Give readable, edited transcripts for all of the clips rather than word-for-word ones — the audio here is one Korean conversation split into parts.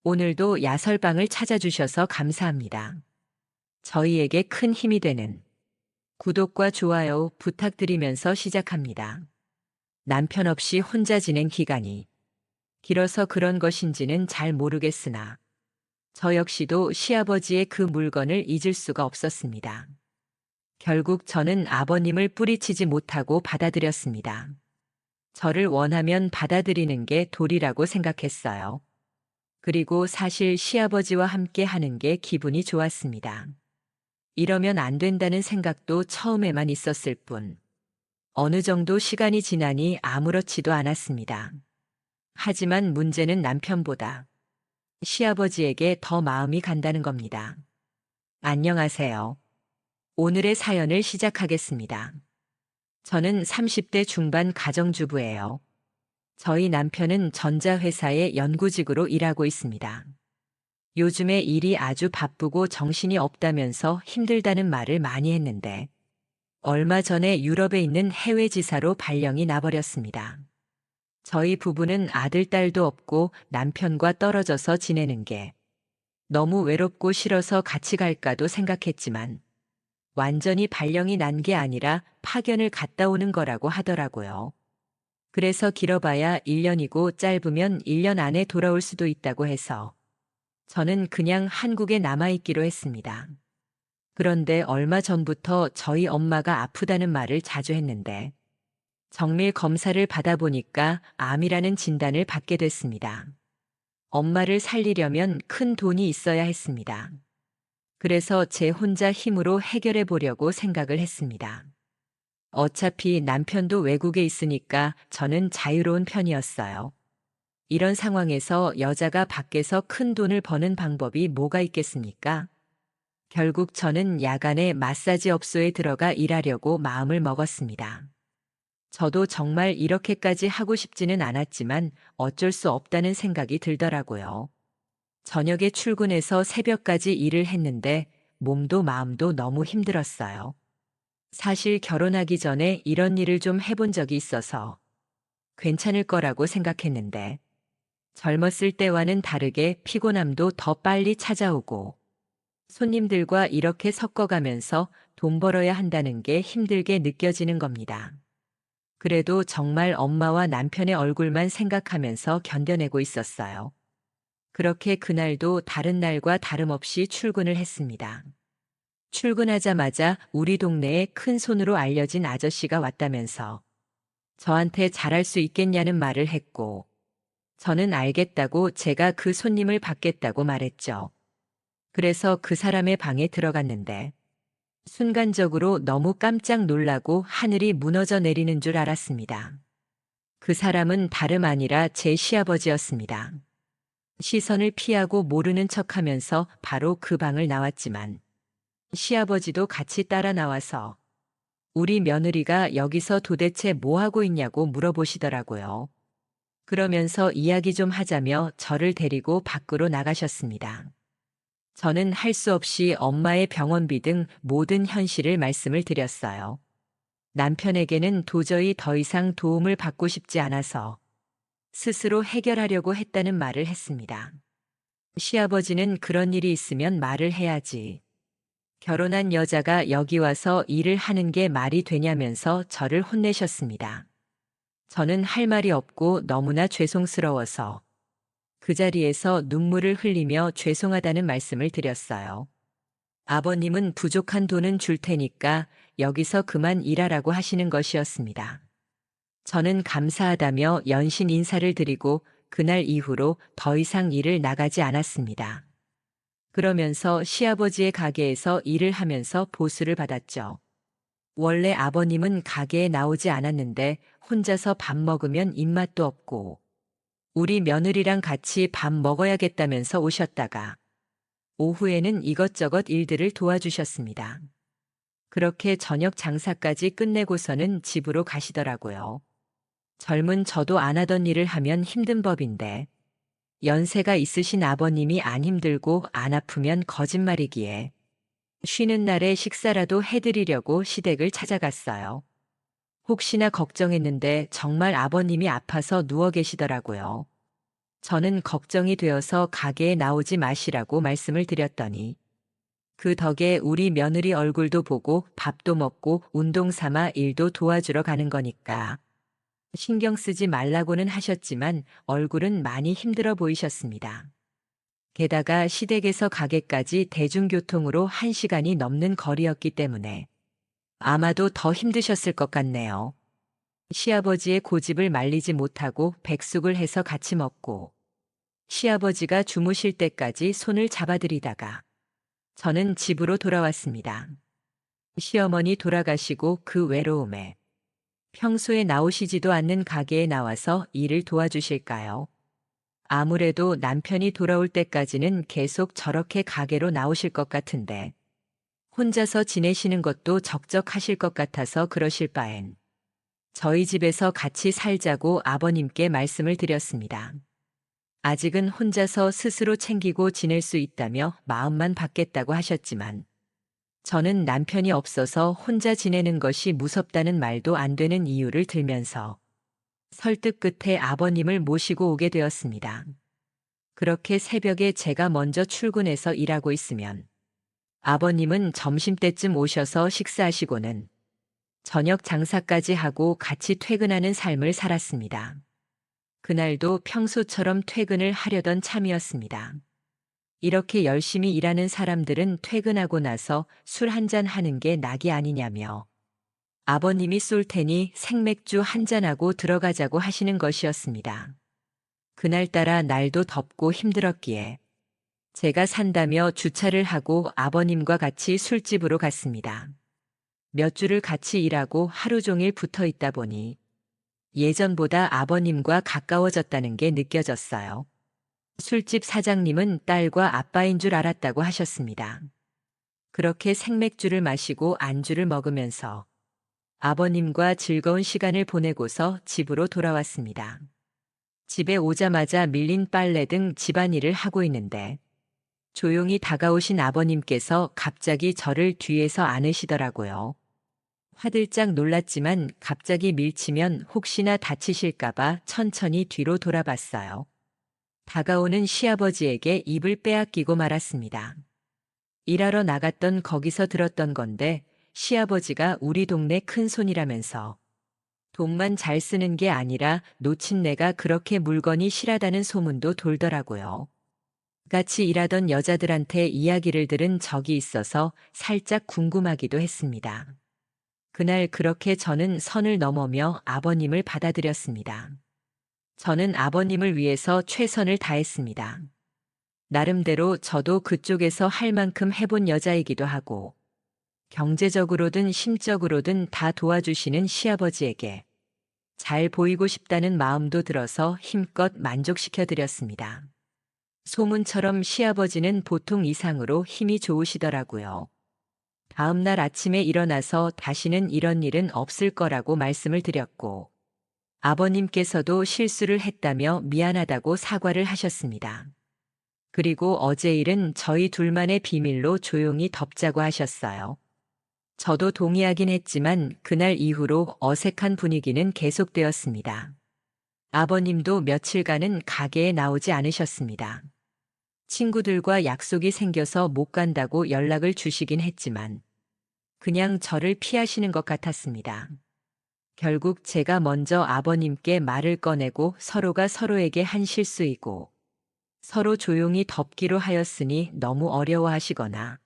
오늘도 야설방을 찾아주셔서 감사합니다. 저희에게 큰 힘이 되는 구독과 좋아요 부탁드리면서 시작합니다. 남편 없이 혼자 지낸 기간이 길어서 그런 것인지는 잘 모르겠으나 저 역시도 시아버지의 그 물건을 잊을 수가 없었습니다. 결국 저는 아버님을 뿌리치지 못하고 받아들였습니다. 저를 원하면 받아들이는 게 도리라고 생각했어요. 그리고 사실 시아버지와 함께 하는 게 기분이 좋았습니다. 이러면 안 된다는 생각도 처음에만 있었을 뿐, 어느 정도 시간이 지나니 아무렇지도 않았습니다. 하지만 문제는 남편보다 시아버지에게 더 마음이 간다는 겁니다. 안녕하세요. 오늘의 사연을 시작하겠습니다. 저는 30대 중반 가정주부예요. 저희 남편은 전자회사의 연구직으로 일하고 있습니다. 요즘에 일이 아주 바쁘고 정신이 없다면서 힘들다는 말을 많이 했는데 얼마 전에 유럽에 있는 해외 지사로 발령이 나버렸습니다. 저희 부부는 아들, 딸도 없고 남편과 떨어져서 지내는 게 너무 외롭고 싫어서 같이 갈까도 생각했지만 완전히 발령이 난 게 아니라 파견을 갔다 오는 거라고 하더라고요. 그래서 길어봐야 1년이고 짧으면 1년 안에 돌아올 수도 있다고 해서 저는 그냥 한국에 남아있기로 했습니다. 그런데 얼마 전부터 저희 엄마가 아프다는 말을 자주 했는데 정밀 검사를 받아보니까 암이라는 진단을 받게 됐습니다. 엄마를 살리려면 큰 돈이 있어야 했습니다. 그래서 제 혼자 힘으로 해결해 보려고 생각을 했습니다. 어차피 남편도 외국에 있으니까 저는 자유로운 편이었어요. 이런 상황에서 여자가 밖에서 큰 돈을 버는 방법이 뭐가 있겠습니까? 결국 저는 야간에 마사지 업소에 들어가 일하려고 마음을 먹었습니다. 저도 정말 이렇게까지 하고 싶지는 않았지만 어쩔 수 없다는 생각이 들더라고요. 저녁에 출근해서 새벽까지 일을 했는데 몸도 마음도 너무 힘들었어요. 사실 결혼하기 전에 이런 일을 좀 해본 적이 있어서 괜찮을 거라고 생각했는데 젊었을 때와는 다르게 피곤함도 더 빨리 찾아오고 손님들과 이렇게 섞어가면서 돈 벌어야 한다는 게 힘들게 느껴지는 겁니다. 그래도 정말 엄마와 남편의 얼굴만 생각하면서 견뎌내고 있었어요. 그렇게 그날도 다른 날과 다름없이 출근을 했습니다. 출근하자마자 우리 동네에 큰 손으로 알려진 아저씨가 왔다면서 저한테 잘할 수 있겠냐는 말을 했고 저는 알겠다고 제가 그 손님을 받겠다고 말했죠. 그래서 그 사람의 방에 들어갔는데 순간적으로 너무 깜짝 놀라고 하늘이 무너져 내리는 줄 알았습니다. 그 사람은 다름 아니라 제 시아버지였습니다. 시선을 피하고 모르는 척하면서 바로 그 방을 나왔지만 시아버지도 같이 따라 나와서 우리 며느리가 여기서 도대체 뭐 하고 있냐고 물어보시더라고요. 그러면서 이야기 좀 하자며 저를 데리고 밖으로 나가셨습니다. 저는 할 수 없이 엄마의 병원비 등 모든 현실을 말씀을 드렸어요. 남편에게는 도저히 더 이상 도움을 받고 싶지 않아서 스스로 해결하려고 했다는 말을 했습니다. 시아버지는 그런 일이 있으면 말을 해야지. 결혼한 여자가 여기 와서 일을 하는 게 말이 되냐면서 저를 혼내셨습니다. 저는 할 말이 없고 너무나 죄송스러워서 그 자리에서 눈물을 흘리며 죄송하다는 말씀을 드렸어요. 아버님은 부족한 돈은 줄 테니까 여기서 그만 일하라고 하시는 것이었습니다. 저는 감사하다며 연신 인사를 드리고 그날 이후로 더 이상 일을 나가지 않았습니다. 그러면서 시아버지의 가게에서 일을 하면서 보수를 받았죠. 원래 아버님은 가게에 나오지 않았는데 혼자서 밥 먹으면 입맛도 없고 우리 며느리랑 같이 밥 먹어야겠다면서 오셨다가 오후에는 이것저것 일들을 도와주셨습니다. 그렇게 저녁 장사까지 끝내고서는 집으로 가시더라고요. 젊은 저도 안 하던 일을 하면 힘든 법인데 연세가 있으신 아버님이 안 힘들고 안 아프면 거짓말이기에 쉬는 날에 식사라도 해드리려고 시댁을 찾아갔어요. 혹시나 걱정했는데 정말 아버님이 아파서 누워 계시더라고요. 저는 걱정이 되어서 가게에 나오지 마시라고 말씀을 드렸더니 그 덕에 우리 며느리 얼굴도 보고 밥도 먹고 운동 삼아 일도 도와주러 가는 거니까 신경 쓰지 말라고는 하셨지만 얼굴은 많이 힘들어 보이셨습니다. 게다가 시댁에서 가게까지 대중교통으로 1시간이 넘는 거리였기 때문에 아마도 더 힘드셨을 것 같네요. 시아버지의 고집을 말리지 못하고 백숙을 해서 같이 먹고 시아버지가 주무실 때까지 손을 잡아드리다가 저는 집으로 돌아왔습니다. 시어머니 돌아가시고 그 외로움에 평소에 나오시지도 않는 가게에 나와서 일을 도와주실까요? 아무래도 남편이 돌아올 때까지는 계속 저렇게 가게로 나오실 것 같은데 혼자서 지내시는 것도 적적하실 것 같아서 그러실 바엔 저희 집에서 같이 살자고 아버님께 말씀을 드렸습니다. 아직은 혼자서 스스로 챙기고 지낼 수 있다며 마음만 받겠다고 하셨지만 저는 남편이 없어서 혼자 지내는 것이 무섭다는 말도 안 되는 이유를 들면서 설득 끝에 아버님을 모시고 오게 되었습니다. 그렇게 새벽에 제가 먼저 출근해서 일하고 있으면 아버님은 점심때쯤 오셔서 식사하시고는 저녁 장사까지 하고 같이 퇴근하는 삶을 살았습니다. 그날도 평소처럼 퇴근을 하려던 참이었습니다. 이렇게 열심히 일하는 사람들은 퇴근하고 나서 술 한잔 하는 게 낙이 아니냐며 아버님이 쏠 테니 생맥주 한잔하고 들어가자고 하시는 것이었습니다. 그날따라 날도 덥고 힘들었기에 제가 산다며 주차를 하고 아버님과 같이 술집으로 갔습니다. 몇 주를 같이 일하고 하루 종일 붙어 있다 보니 예전보다 아버님과 가까워졌다는 게 느껴졌어요. 술집 사장님은 딸과 아빠인 줄 알았다고 하셨습니다. 그렇게 생맥주를 마시고 안주를 먹으면서 아버님과 즐거운 시간을 보내고서 집으로 돌아왔습니다. 집에 오자마자 밀린 빨래 등 집안일을 하고 있는데 조용히 다가오신 아버님께서 갑자기 저를 뒤에서 안으시더라고요. 화들짝 놀랐지만 갑자기 밀치면 혹시나 다치실까봐 천천히 뒤로 돌아봤어요. 다가오는 시아버지에게 입을 빼앗기고 말았습니다. 일하러 나갔던 거기서 들었던 건데 시아버지가 우리 동네 큰손이라면서 돈만 잘 쓰는 게 아니라 놓친 내가 그렇게 물건이 실하다는 소문도 돌더라고요. 같이 일하던 여자들한테 이야기를 들은 적이 있어서 살짝 궁금하기도 했습니다. 그날 그렇게 저는 선을 넘으며 아버님을 받아들였습니다. 저는 아버님을 위해서 최선을 다했습니다. 나름대로 저도 그쪽에서 할 만큼 해본 여자이기도 하고 경제적으로든 심적으로든 다 도와주시는 시아버지에게 잘 보이고 싶다는 마음도 들어서 힘껏 만족시켜 드렸습니다. 소문처럼 시아버지는 보통 이상으로 힘이 좋으시더라고요. 다음 날 아침에 일어나서 다시는 이런 일은 없을 거라고 말씀을 드렸고 아버님께서도 실수를 했다며 미안하다고 사과를 하셨습니다. 그리고 어제 일은 저희 둘만의 비밀로 조용히 덮자고 하셨어요. 저도 동의하긴 했지만 그날 이후로 어색한 분위기는 계속되었습니다. 아버님도 며칠간은 가게에 나오지 않으셨습니다. 친구들과 약속이 생겨서 못 간다고 연락을 주시긴 했지만 그냥 저를 피하시는 것 같았습니다. 결국 제가 먼저 아버님께 말을 꺼내고 서로가 서로에게 한 실수이고 서로 조용히 덮기로 하였으니 너무 어려워하시거나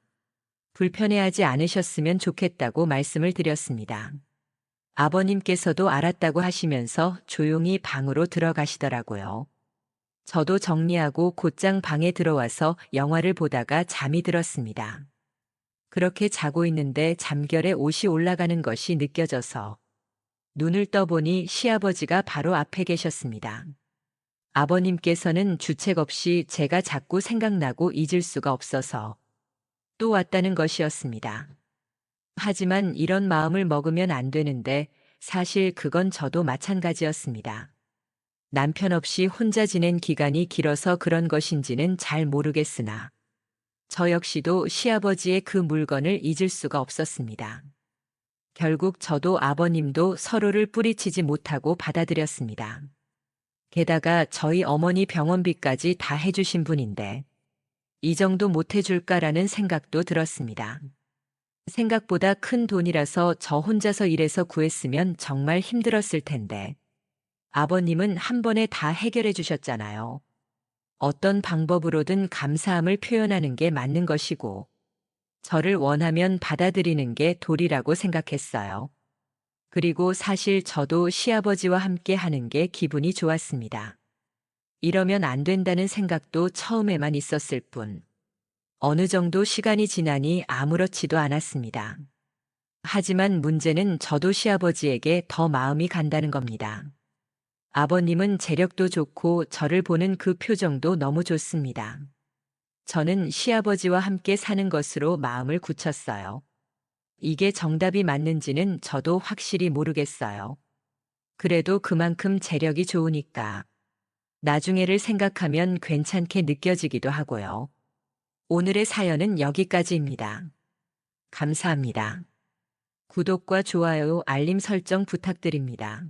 불편해하지 않으셨으면 좋겠다고 말씀을 드렸습니다. 아버님께서도 알았다고 하시면서 조용히 방으로 들어가시더라고요. 저도 정리하고 곧장 방에 들어와서 영화를 보다가 잠이 들었습니다. 그렇게 자고 있는데 잠결에 옷이 올라가는 것이 느껴져서 눈을 떠보니 시아버지가 바로 앞에 계셨습니다. 아버님께서는 주책 없이 제가 자꾸 생각나고 잊을 수가 없어서 또 왔다는 것이었습니다. 하지만 이런 마음을 먹으면 안 되는데 사실 그건 저도 마찬가지였습니다. 남편 없이 혼자 지낸 기간이 길어서 그런 것인지는 잘 모르겠으나 저 역시도 시아버지의 그 물건을 잊을 수가 없었습니다. 결국 저도 아버님도 서로를 뿌리치지 못하고 받아들였습니다. 게다가 저희 어머니 병원비까지 다 해주신 분인데 이 정도 못 해줄까라는 생각도 들었습니다. 생각보다 큰 돈이라서 저 혼자서 일해서 구했으면 정말 힘들었을 텐데 아버님은 한 번에 다 해결해 주셨잖아요. 어떤 방법으로든 감사함을 표현하는 게 맞는 것이고 저를 원하면 받아들이는 게 도리라고 생각했어요. 그리고 사실 저도 시아버지와 함께 하는 게 기분이 좋았습니다. 이러면 안 된다는 생각도 처음에만 있었을 뿐 어느 정도 시간이 지나니 아무렇지도 않았습니다. 하지만 문제는 저도 시아버지에게 더 마음이 간다는 겁니다. 아버님은 재력도 좋고 저를 보는 그 표정도 너무 좋습니다. 저는 시아버지와 함께 사는 것으로 마음을 굳혔어요. 이게 정답이 맞는지는 저도 확실히 모르겠어요. 그래도 그만큼 재력이 좋으니까 나중에를 생각하면 괜찮게 느껴지기도 하고요. 오늘의 사연은 여기까지입니다. 감사합니다. 구독과 좋아요, 알림 설정 부탁드립니다.